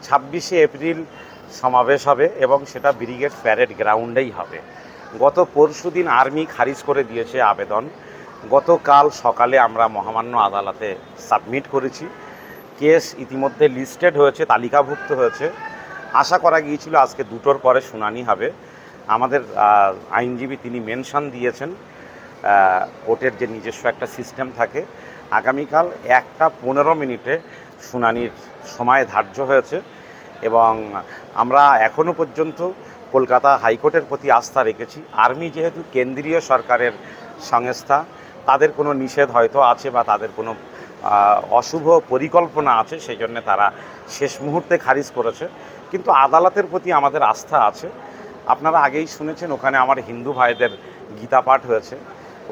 26 April সমাবেশ হবে এবং সেটা ব্রিগেড প্যারেড গ্রাউন্ডেই হবে। গত পরশুদিন আর্মি খারিজ করে দিয়েছে আবেদন। গতকাল সকালে আমরা মহামান্য আদালতে সাবমিট করেছি। কেস ইতিমধ্যে লিস্টেড হয়েছে, তালিকাভুক্ত হয়েছে। আশা করা গিয়েছিল আজকে 2টোর পরে শুনানি হবে। আমাদের আইনজীবী তিনি মেনশন দিয়েছেন কোর্টের যে নিজস্ব একটা সিস্টেম থাকে, আগামীকাল 1টা 15 মিনিটে শুনানির সময় ধার্য হয়েছে এবং আমরা এখনও পর্যন্ত কলকাতা হাইকোর্টের প্রতি আস্থা রেখেছি। আর্মি যেহেতু কেন্দ্রীয় সরকারের সংস্থা, তাদের কোনো নিষেধ হয়তো আছে বা তাদের কোনো অশুভ পরিকল্পনা আছে, সেই জন্য তারা শেষ মুহূর্তে খারিজ করেছে, কিন্তু আদালতের প্রতি আমাদের আস্থা আছে। আপনারা আগেই শুনেছেন ওখানে আমার হিন্দু ভাইদের গীতা পাঠ হয়েছে,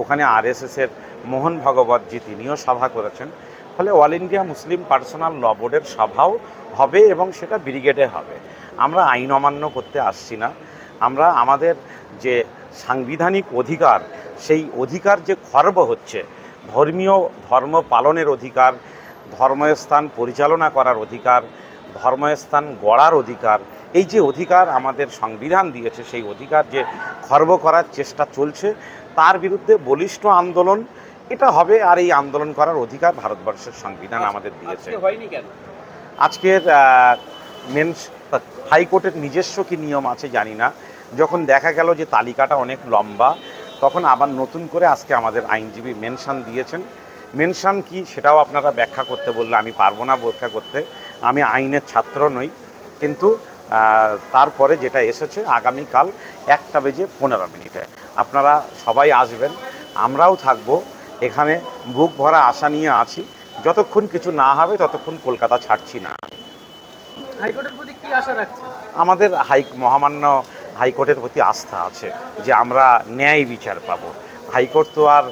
ওখানে আরএসএসের মোহন ভগবতজি তিনিও সভা করেছেন। ফলে অল ইন্ডিয়া মুসলিম পার্সোনাল ল বোর্ডের সভাও হবে এবং সেটা ব্রিগেডে হবে। আমরা আইন অমান্য করতে আসছি না। আমরা আমাদের যে সাংবিধানিক অধিকার, সেই অধিকার যে খর্ব হচ্ছে, ধর্ম পালনের অধিকার, ধর্মস্থান পরিচালনা করার অধিকার, ধর্মস্থান গড়ার অধিকার, এই যে অধিকার আমাদের সংবিধান দিয়েছে, সেই অধিকার যে খর্ব করার চেষ্টা চলছে, তার বিরুদ্ধে বলিষ্ঠ আন্দোলন এটা হবে। আর এই আন্দোলন করার অধিকার ভারতবর্ষের সংবিধান আমাদের দিয়েছে। হয়নি কেন আজকের হাইকোর্টের নিজস্ব কি নিয়ম আছে জানি না, যখন দেখা গেল যে তালিকাটা অনেক লম্বা, তখন আবার নতুন করে আজকে আমাদের আইনজীবী মেনশন দিয়েছেন। মেনশন কি সেটাও আপনারা ব্যাখ্যা করতে বললে আমি পারবো না ব্যাখ্যা করতে, আমি আইনের ছাত্র নই। কিন্তু তারপরে যেটা এসেছে আগামীকাল 1টা 15 মিনিটে আপনারা সবাই আসবেন, আমরাও থাকবো এখানে। বুক ভরা আশা নিয়ে আছি, যতক্ষণ কিছু না হবে ততক্ষণ কলকাতা ছাড়ছি না। হাইকোর্টের প্রতি কি আশা রাখছেন? আমাদের মহামান্য হাইকোর্টের প্রতি আস্থা আছে যে আমরা ন্যায় বিচার পাবো। হাইকোর্ট তো আর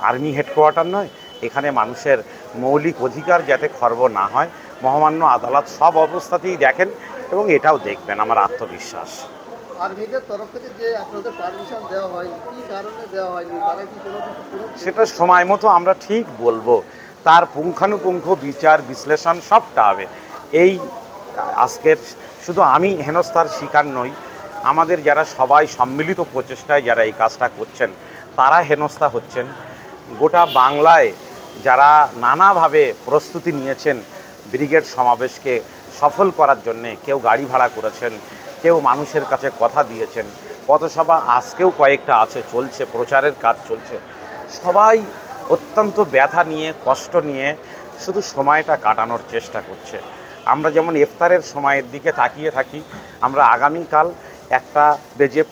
আর্মি হেডকোয়ার্টার নয়, এখানে মানুষের মৌলিক অধিকার যাতে খর্ব না হয়, মহামান্য আদালত সব অবস্থাতেই দেখেন এবং এটাও দেখবেন, আমার আত্মবিশ্বাস। আর্মিদের তরফ থেকে যে আপনাদের পারমিশন দেওয়া হয়, কি কারণে দেওয়া হয়নি, তারা কি কোনো সেটা সময় মতো আমরা ঠিক বলবো, তার পুঙ্খানুপুঙ্খ বিচার বিশ্লেষণ সবটা হবে। এই আজকের শুধু আমি হেনস্থার শিকার নই, আমাদের যারা সবাই সম্মিলিত প্রচেষ্টায় যারা এই কাজটা করছেন তারা হেনস্থা হচ্ছেন। গোটা বাংলায় যারা নানাভাবে প্রস্তুতি নিয়েছেন ব্রিগেড সমাবেশকে সফল করার জন্যে, কেউ গাড়ি ভাড়া করেছেন, কেউ মানুষের কাছে কথা দিয়েছেন, পথসভা আজকেও কয়েকটা আছে, চলছে, প্রচারের কাজ চলছে। সবাই অত্যন্ত ব্যথা নিয়ে, কষ্ট নিয়ে শুধু সময়টা কাটানোর চেষ্টা করছে। আমরা যেমন ইফতারের সময়ের দিকে তাকিয়ে থাকি, আমরা আগামীকাল 1টা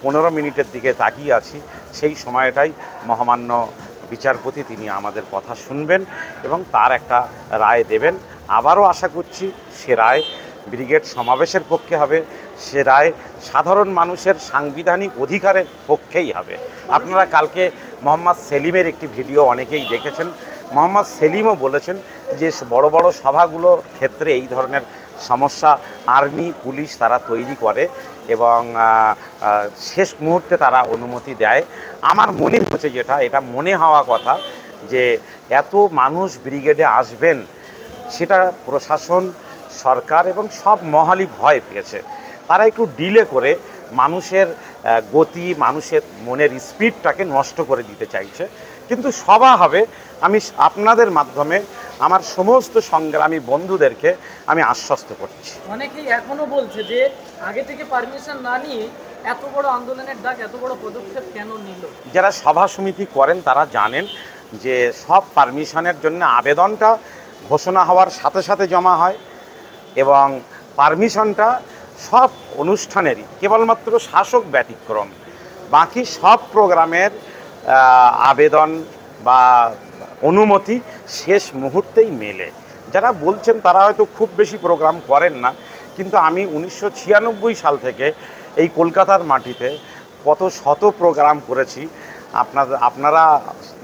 15 মিনিটের দিকে তাকিয়ে আছি। সেই সময়টাই মহামান্য বিচারপতি তিনি আমাদের কথা শুনবেন এবং তার একটা রায় দেবেন। আবারও আশা করছি সে রায় ব্রিগেড সমাবেশের পক্ষে হবে, সে রায় সাধারণ মানুষের সাংবিধানিক অধিকারের পক্ষেই হবে। আপনারা কালকে মোহাম্মদ সেলিমের একটি ভিডিও অনেকেই দেখেছেন। মোহাম্মদ সেলিমও বলেছেন যে বড় বড় সভাগুলোর ক্ষেত্রে এই ধরনের সমস্যা আর্মি পুলিশ তারা তৈরি করে এবং শেষ মুহূর্তে তারা অনুমতি দেয়। আমার মনে হচ্ছে এটা মনে হওয়া কথা যে এত মানুষ ব্রিগেডে আসবেন, সেটা প্রশাসন, সরকার এবং সব মহলই ভয় পেয়েছে। তারা একটু ডিলে করে মানুষের গতি, মানুষের মনের স্পিডটাকে নষ্ট করে দিতে চাইছে। কিন্তু সভা হবে, আমি আপনাদের মাধ্যমে আমার সমস্ত সংগ্রামী বন্ধুদেরকে আমি আশ্বস্ত করছি। অনেকেই এখনো বলছে যে আগে থেকে পারমিশন না নিয়ে এত বড় আন্দোলনের ডাক, এত বড় পদক্ষেপ কেন নিল? যারা সভা সমিতি করেন তারা জানেন যে সব পারমিশনের জন্য আবেদনটা ঘোষণা হওয়ার সাথে সাথে জমা হয় এবং পারমিশনটা সব অনুষ্ঠানেরই, কেবলমাত্র শাসক ব্যতিক্রম, বাকি সব প্রোগ্রামের আবেদন বা অনুমতি শেষ মুহূর্তেই মেলে। যারা বলছেন তারা হয়তো খুব বেশি প্রোগ্রাম করেন না, কিন্তু আমি 1996 সাল থেকে এই কলকাতার মাটিতে কত শত প্রোগ্রাম করেছি। আপনারা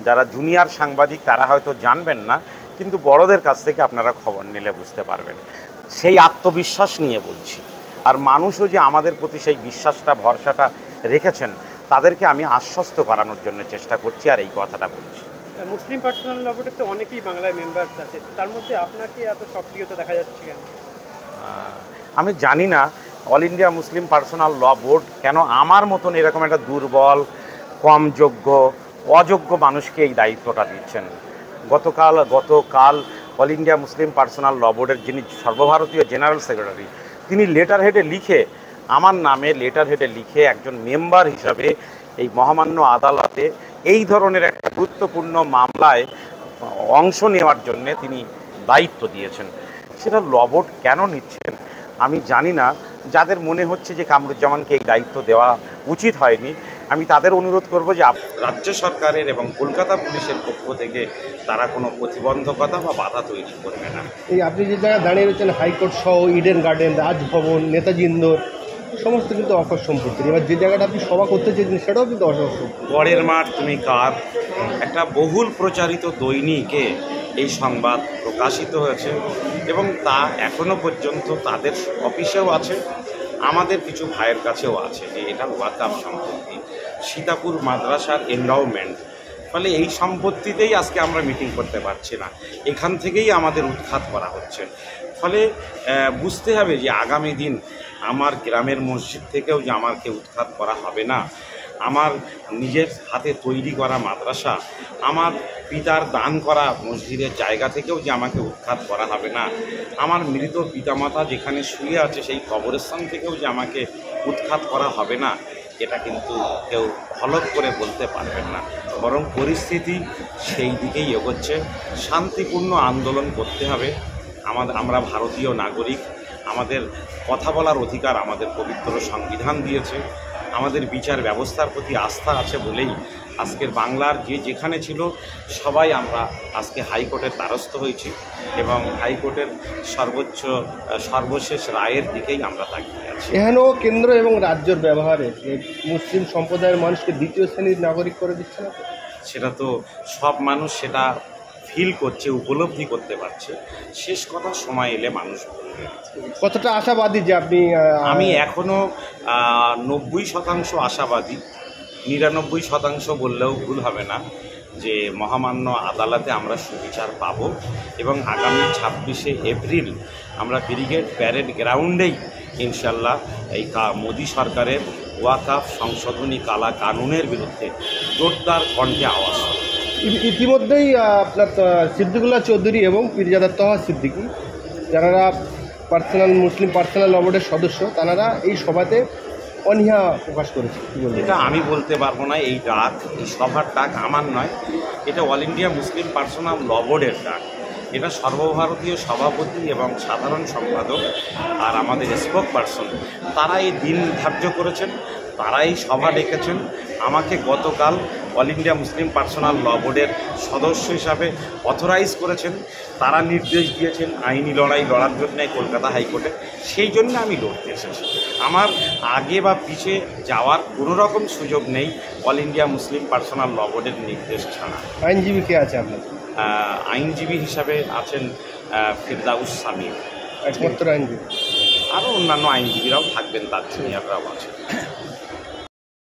যারা জুনিয়র সাংবাদিক তারা হয়তো জানবেন না, কিন্তু বড়দের কাছ থেকে আপনারা খবর নিলে বুঝতে পারবেন। সেই আত্মবিশ্বাস নিয়ে বলছি, আর মানুষও যে আমাদের প্রতি সেই বিশ্বাসটা, ভরসাটা রেখেছেন, তাদেরকে আমি আশ্বস্ত করানোর জন্য চেষ্টা করছি, আর এই কথাটা বলছি। মুসলিম পার্সোনাল ল বোর্ডে তো অনেকেই বাংলায় মেম্বার আছে, তার মধ্যে আপনাকে এত সক্রিয়তা দেখা যাচ্ছে কেন? আমি জানি না অল ইন্ডিয়া মুসলিম পার্সোনাল ল বোর্ড কেন আমার মতন এরকম একটা দুর্বল, কম যোগ্য, অযোগ্য মানুষকে এই দায়িত্বটা দিচ্ছেন। গতকাল অল ইন্ডিয়া মুসলিম পার্সোনাল ল বোর্ডের যিনি সর্বভারতীয় জেনারেল সেক্রেটারি, তিনি লেটার হেডে লিখে, আমার নামে লেটার হেডে লিখে একজন মেম্বার হিসাবে এই মহামান্য আদালতে এই ধরনের একটা গুরুত্বপূর্ণ মামলায় অংশ নেওয়ার জন্যে তিনি দায়িত্ব দিয়েছেন। সেটা ল বোর্ড কেন নিচ্ছেন আমি জানি না। যাদের মনে হচ্ছে যে কামরুজ্জামানকে এই দায়িত্ব দেওয়া উচিত হয়নি, আমি তাদের অনুরোধ করব যে রাজ্য সরকারের এবং কলকাতা পুলিশের পক্ষ থেকে তারা কোনো প্রতিবন্ধকতা বা বাধা তৈরি করবে না। এই আপনি যে জায়গায় দাঁড়িয়ে রয়েছেন, হাইকোর্ট সহ ইডেন গার্ডেন, রাজভবন, নেতাজি ইন্দোর সমস্ত কিন্তু অফার সম্পত্তি। এবার যে জায়গাটা আপনি সভা করতে চেয়েছেন সেটাও কিন্তু অফার সম্পত্তি। পরের মাঠ তুমি কার একটা বহুল প্রচারিত দৈনিকে এই সংবাদ প্রকাশিত হয়েছে এবং তা এখনো পর্যন্ত তাদের অফিসেও আছে, আমাদের কিছু ভাইয়ের কাছেও আছে যে এটা ওয়াকাফ সম্পত্তি, সীতাপুর মাদ্রাসার এন্ডাওমেন্ট। ফলে এই সম্পত্তিতেই আজকে আমরা মিটিং করতে পারছি না, এখান থেকেই আমাদের উৎখাত করা হচ্ছে। ফলে বুঝতে হবে যে আগামী দিন আমার গ্রামের মসজিদ থেকেও যে আমাকে উৎখাত করা হবে না, আমার নিজের হাতে তৈরি করা মাদ্রাসা, আমার পিতার দান করা মসজিদের জায়গা থেকেও যে আমাকে উৎখাত করা হবে না, আমার মৃত পিতামাতা যেখানে শুয়ে আছে সেই কবরস্থান থেকেও যে আমাকে উৎখাত করা হবে না, এটা কিন্তু কেউ হলফ করে বলতে পারবেন না। বরং পরিস্থিতি সেই দিকেই এগোচ্ছে। শান্তিপূর্ণ আন্দোলন করতে হবে। আমরা ভারতীয় নাগরিক, আমাদের কথা বলার অধিকার আমাদের পবিত্র সংবিধান দিয়েছে। আমাদের বিচার ব্যবস্থার প্রতি আস্থা আছে বলেই আজকের বাংলার যেখানে ছিল সবাই আমরা আজকে হাইকোর্টের দ্বারস্থ হয়েছি এবং হাইকোর্টের সর্বশেষ রায়ের দিকেই আমরা তাকিয়ে আছি। এখানেও কেন্দ্র এবং রাজ্যের ব্যবহারে মুসলিম সম্প্রদায়ের মানুষকে দ্বিতীয় শ্রেণীর নাগরিক করে দিচ্ছে না। সেটা তো সব মানুষ সেটা ফিল করছে, উপলব্ধি করতে পারছে। শেষ কথা সময় এলে মানুষ বলবে। কতটা আশাবাদী যে আপনি? আমি এখনও 90% আশাবাদী, 99% বললেও ভুল হবে না যে মহামান্য আদালতে আমরা সুবিচার পাব এবং আগামী 26শে এপ্রিল আমরা ব্রিগেড প্যারেড গ্রাউন্ডেই ইনশাল্লাহ এই মোদী সরকারের ওয়াকাফ সংশোধনী কালা কানুনের বিরুদ্ধে জোরদার কণ্ঠে আওয়াজ। ইতিমধ্যেই আপনার সিদ্দিকুল্লাহ চৌধুরী এবং পীরজাদা তহা সিদ্দিকী, যারা মুসলিম পার্সোনাল ল বোর্ডের সদস্য, তারা এই সভাতে অনীহা প্রকাশ করেছে। এটা আমি বলতে পারবো না। এই ডাক, এই সভার ডাক আমার নয়, এটা অল ইন্ডিয়া মুসলিম পার্সোনাল ল বোর্ডের ডাক। এটা সর্বভারতীয় সভাপতি এবং সাধারণ সম্পাদক আর আমাদের স্পোক পার্সন তারা এই দিন ধার্য করেছেন, তারা এই সভা ডেকেছেন। আমাকে গতকাল অল ইন্ডিয়া মুসলিম পার্সোনাল ল বোর্ডের সদস্য হিসাবে অথরাইজ করেছেন, তারা নির্দেশ দিয়েছেন আইনি লড়াই লড়ার জন্য কলকাতা হাইকোর্টে। সেই জন্য আমি লড়তে এসেছি। আমার আগে বা পিছে যাওয়ার কোনো রকম সুযোগ নেই অল ইন্ডিয়া মুসলিম পার্সোনাল ল বোর্ডের নির্দেশ ছাড়া। আইনজীবী কে আছে আপনার? আইনজীবী হিসাবে আছেন ফিরদাউস সামির, একমাত্র আইনজীবী। আরও অন্যান্য আইনজীবীরাও থাকবেন, তার সিনিয়ররাও আছেন।